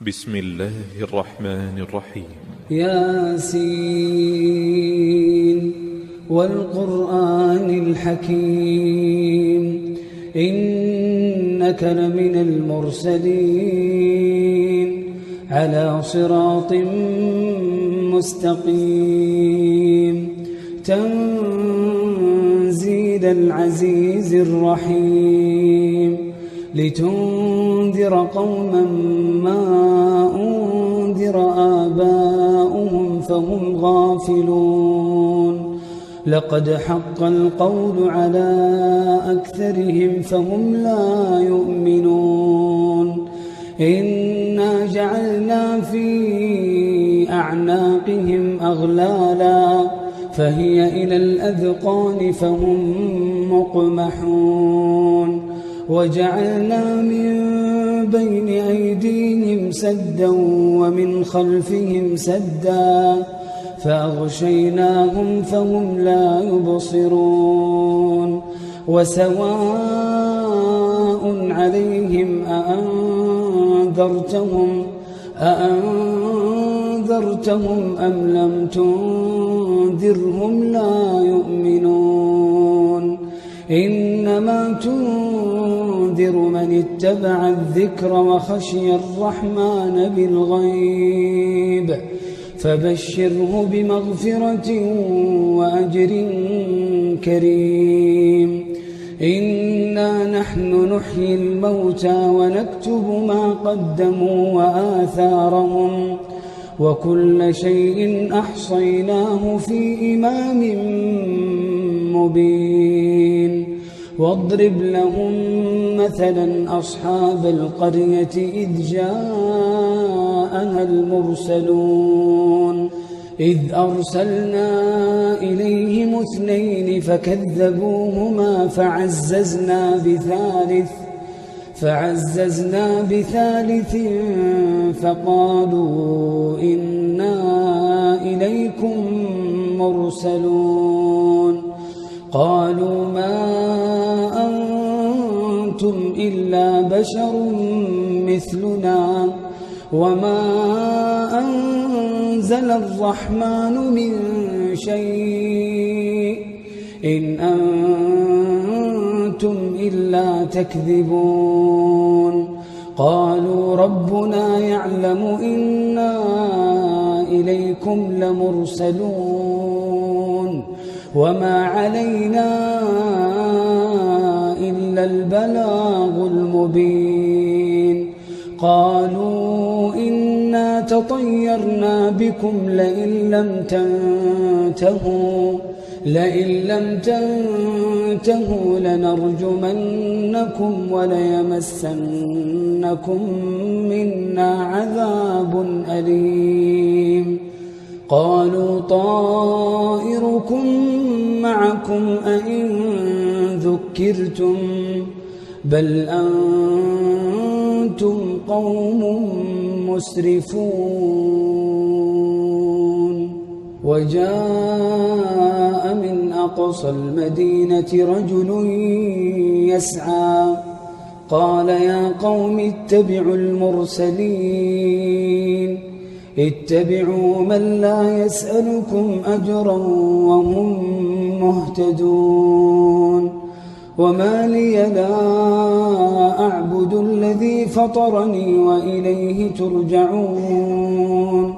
بسم الله الرحمن الرحيم. ياسين والقرآن الحكيم إنك لمن المرسلين على صراط مستقيم تنزيل العزيز الرحيم لتنذر قوما ما أنذر آباؤهم فهم غافلون لقد حق القول على أكثرهم فهم لا يؤمنون إنا جعلنا في أعناقهم أغلالا فهي إلى الأذقان فهم مقمحون وجعلنا من بين أيديهم سدا ومن خلفهم سدا فأغشيناهم فهم لا يبصرون وسواء عليهم أأنذرتهم أم لم تنذرهم لا يؤمنون إنما تنذر من اتبع الذكر وخشي الرحمن بالغيب فبشره بمغفرة وأجر كريم إنا نحن نحيي الموتى ونكتب ما قدموا وآثارهم وكل شيء أحصيناه في إمام مبين واضرب لهم مثلا أصحاب القرية إذ جاءها المرسلون إذ أرسلنا إليهم 2 فكذبوهما فعززنا بثالث فقالوا إنا إليكم مرسلون قالوا ما أنتم إلا بشر مثلنا وما أنزل الرحمن من شيء إن أنتم إلا تكذبون قالوا ربنا يعلم إنا إليكم لمرسلون وما علينا إلا البلاغ المبين قالوا إنا تطيرنا بكم لئن لم تنتهوا لنرجمنكم وليمسنكم منا عذاب أليم قالوا طائركم معكم أئن ذكرتم بل أنتم قوم مسرفون وجاء من أقصى المدينة رجل يسعى قال يا قوم اتبعوا المرسلين اتبعوا من لا يسألكم أجرا وهم مهتدون وما لي لا أعبد الذي فطرني وإليه ترجعون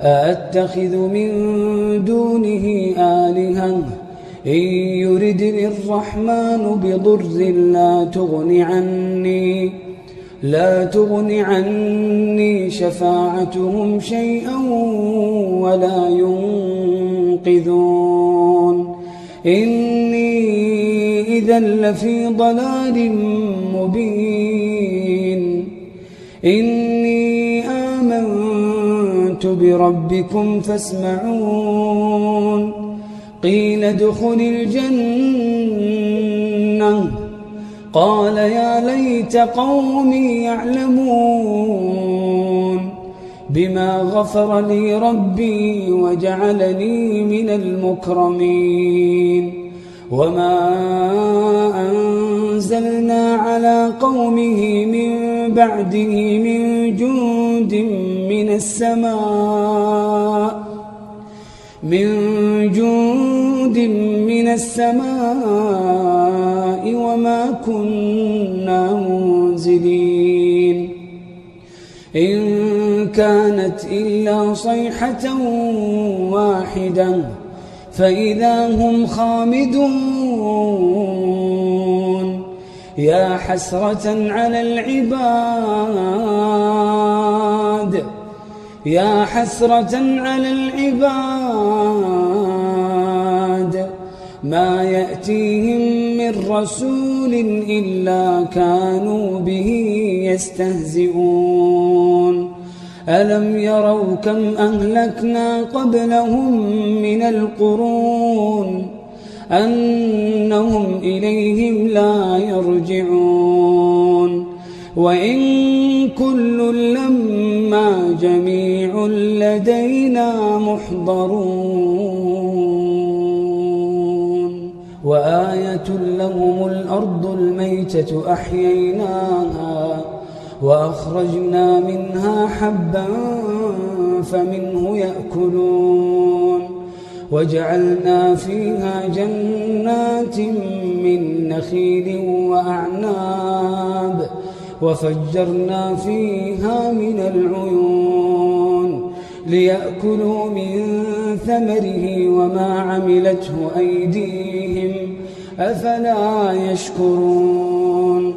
أأتخذ من دونه آلهة إن يردني الرحمن بضر لا تغن عني شفاعتهم شيئا ولا ينقذون إني إذا لفي ضلال مبين إني آمنت بربكم فاسمعون قيل ادخل الجنة قال يا ليت قومي يعلمون بما غفر لي ربي وجعلني من المكرمين وما أنزلنا على قومه من بعده من جند من السماء وما كنا منزلين إن كانت إلا صيحة واحدة فإذا هم خامدون يا حسرة على العباد ما يأتيهم من رسول إلا كانوا به يستهزئون ألم يروا كم أهلكنا قبلهم من القرون أنهم إليهم لا يرجعون وإن كل لما جميع لدينا محضرون وآية لهم الأرض الميتة أحييناها وأخرجنا منها حبا فمنه يأكلون وجعلنا فيها جنات من نخيل وأعناب وفجرنا فيها من العيون ليأكلوا من ثمره وما عملته أيديهم أفلا يشكرون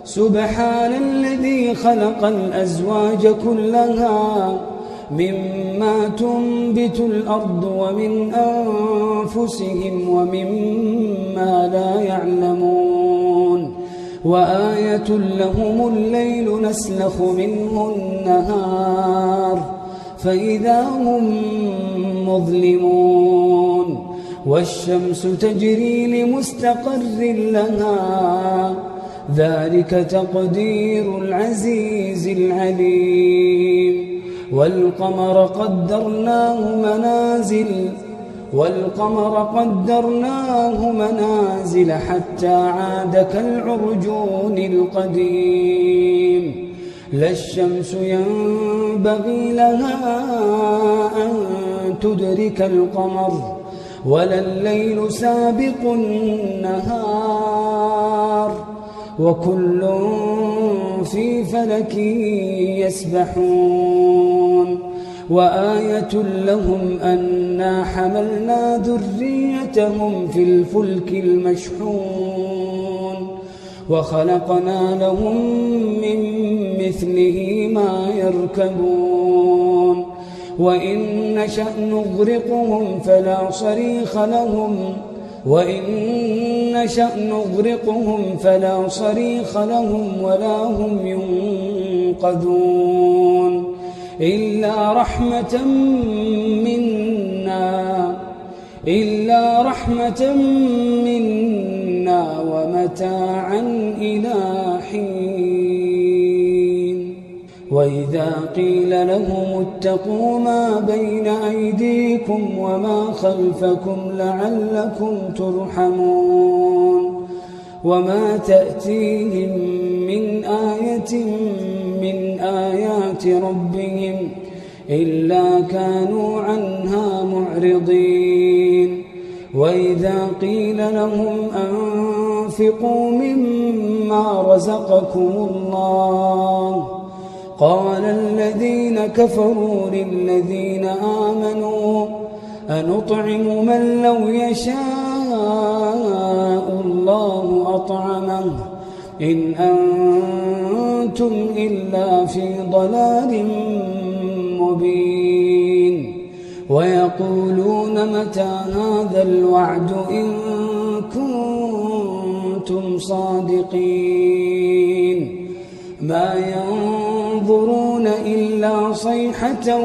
سبحان الذي خلق الأزواج كلها مما تنبت الأرض ومن أنفسهم ومما لا يعلمون وآية لهم الليل نسلخ منه النهار فإذا هم مظلمون والشمس تجري لمستقر لها ذلك تقدير العزيز العليم والقمر قدرناه منازل حتى عاد كالعرجون القديم لا الشمس ينبغي لها أن تدرك القمر ولا الليل سابق النهار وكل في فلك يسبحون وآية لهم أنا حملنا ذريتهم في الفلك المشحون وخلقنا لهم من مثله ما يركبون وإن نشأ نغرقهم فلا صريخ لهم ولا هم ينقذون إلا رحمة منا ومتاعا إلى حين وإذا قيل لهم اتقوا ما بين أيديكم وما خلفكم لعلكم ترحمون وما تأتيهم من آية من آيات ربهم إلا كانوا عنها معرضين وإذا قيل لهم أنفقوا مما رزقكم الله قال الذين كفروا للذين آمنوا أنطعم من لو يشاء الله أطعمه إن أنتم إلا في ضلال مبين ويقولون متى هذا الوعد إن كنتم صادقين ما ينظرون إلا صيحة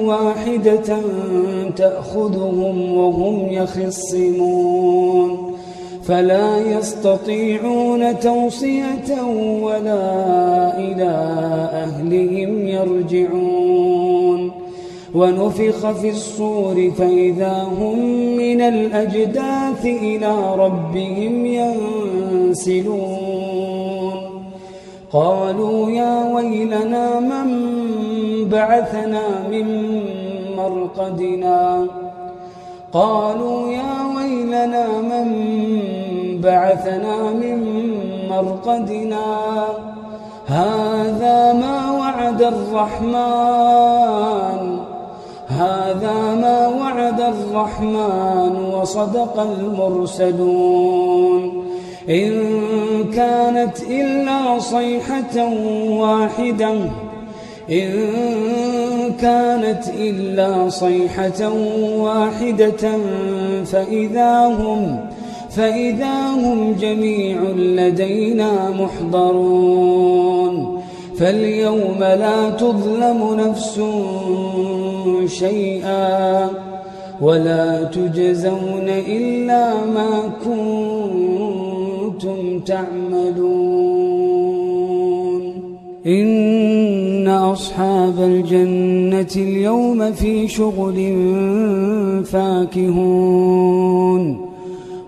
واحدة تأخذهم وهم يخصمون فلا يستطيعون توصية ولا إلى أهلهم يرجعون ونفخ في الصور فإذا هم من الأجداث إلى ربهم ينسلون قالوا يا ويلنا من بعثنا من مرقدنا هذا ما وعد الرحمن وصدق المرسلون إن كانت إلا صيحة واحدة فإذا هم جميع لدينا محضرون فاليوم لا تظلم نفس شيئا ولا تجزون إلا ما كنتم تعملون إن أصحاب الجنة اليوم في شغل فاكهون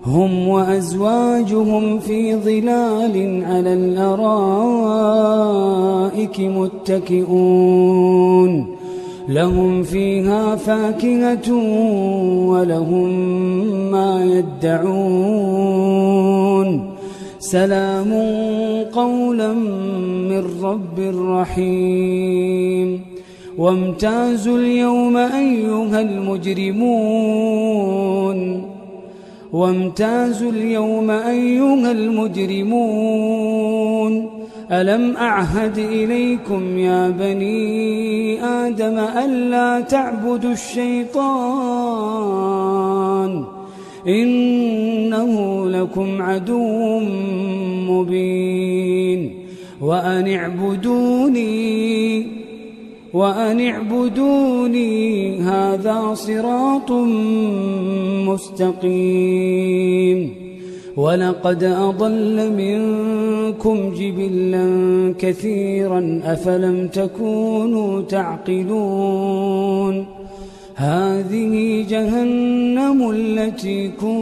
هم وأزواجهم في ظلال على الأرائك متكئون لهم فيها فاكهة ولهم ما يدعون سلام قولا من رب رحيم وامتازوا اليوم أيها المجرمون ألم أعهد إليكم يا بني آدم ألا تعبدوا الشيطان إنه لكم عدو مبين وأن اعبدوني هذا صراط مستقيم ولقد أضل منكم جبلا كثيرا أفلم تكونوا تعقلون هذه جهنم التي كنتم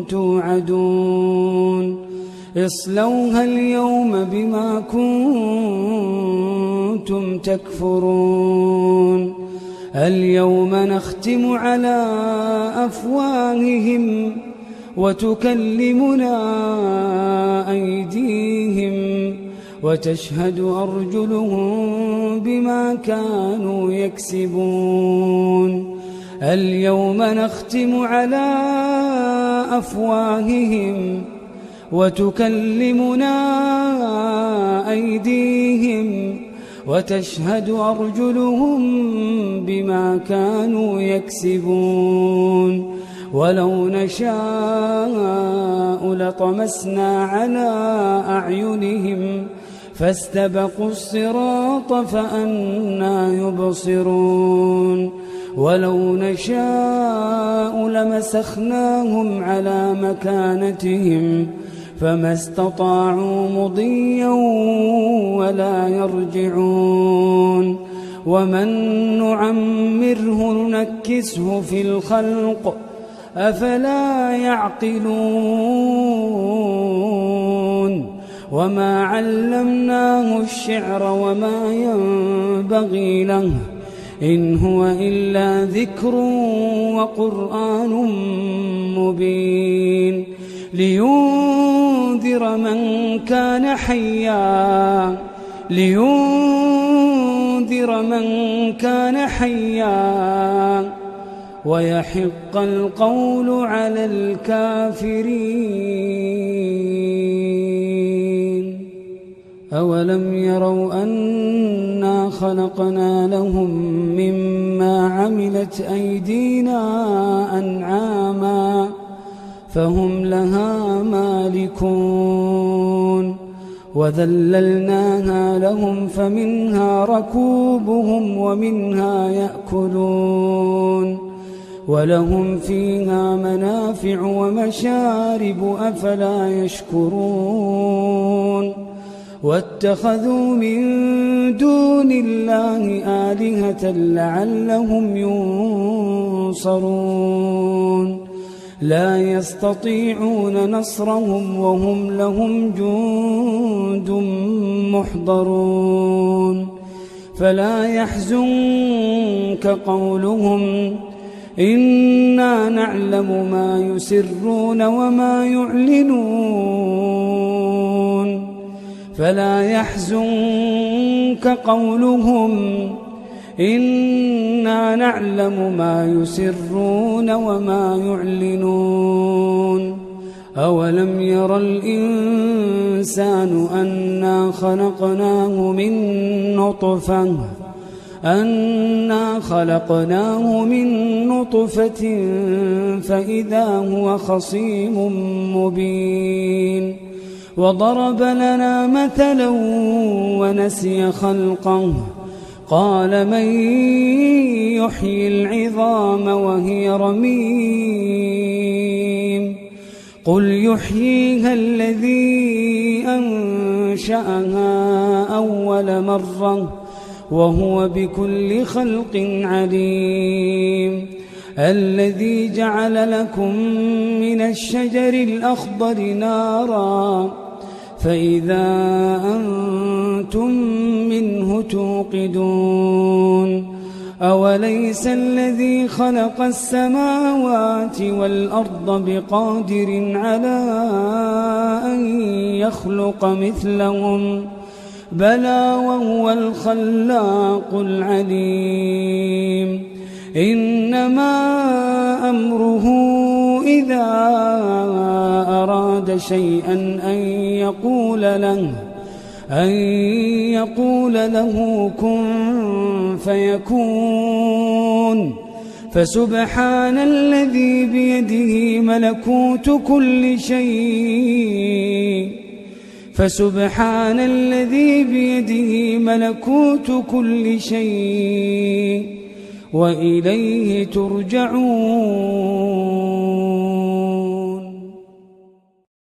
توعدون اصلوها اليوم بما كنتم تكفرون اليوم نختم على أفواههم وتكلمنا أيديهم وتشهد أرجلهم بما كانوا يكسبون اليوم نختم على أفواههم وتكلمنا أيديهم وتشهد أرجلهم بما كانوا يكسبون ولو نشاء لطمسنا على أعينهم فاستبقوا الصراط فأنى يبصرون ولو نشاء لمسخناهم على مكانتهم فما استطاعوا مضيا ولا يرجعون ومن نعمره ننكسه في الخلق أفلا يعقلون وما علمناه الشعر وما ينبغي له إن هو إلا ذكر وقرآن مبين لينذر من كان حيا ويحق القول على الكافرين أولم يروا أنا خلقنا لهم مما عملت أيدينا أنعاما فهم لها مالكون وذللناها لهم فمنها ركوبهم ومنها يأكلون ولهم فيها منافع ومشارب أفلا يشكرون واتخذوا من دون الله آلهة لعلهم ينصرون لا يستطيعون نصرهم وهم لهم جند محضرون فلا يحزنك قولهم إنا نعلم ما يسرون وما يعلنون فلا يحزنك قولهم إنا نعلم ما يسرون وما يعلنون أولم ير الإنسان أنا خلقناه من نطفة فإذا هو خصيم مبين وضرب لنا مثلا ونسي خلقه قال من يحيي العظام وهي رميم قل يحييها الذي أنشأها أول مرة وهو بكل خلق عليم الذي جعل لكم من الشجر الأخضر نارا فإذا أنتم منه توقدون أوليس الذي خلق السماوات والأرض بقادر على أن يخلق مثلهم بلى وهو الخلاق العليم إنما أمره إذا أراد شيئا أن يقول له كن فيكون فسبحان الذي بيده ملكوت كل شيء وإليه ترجعون.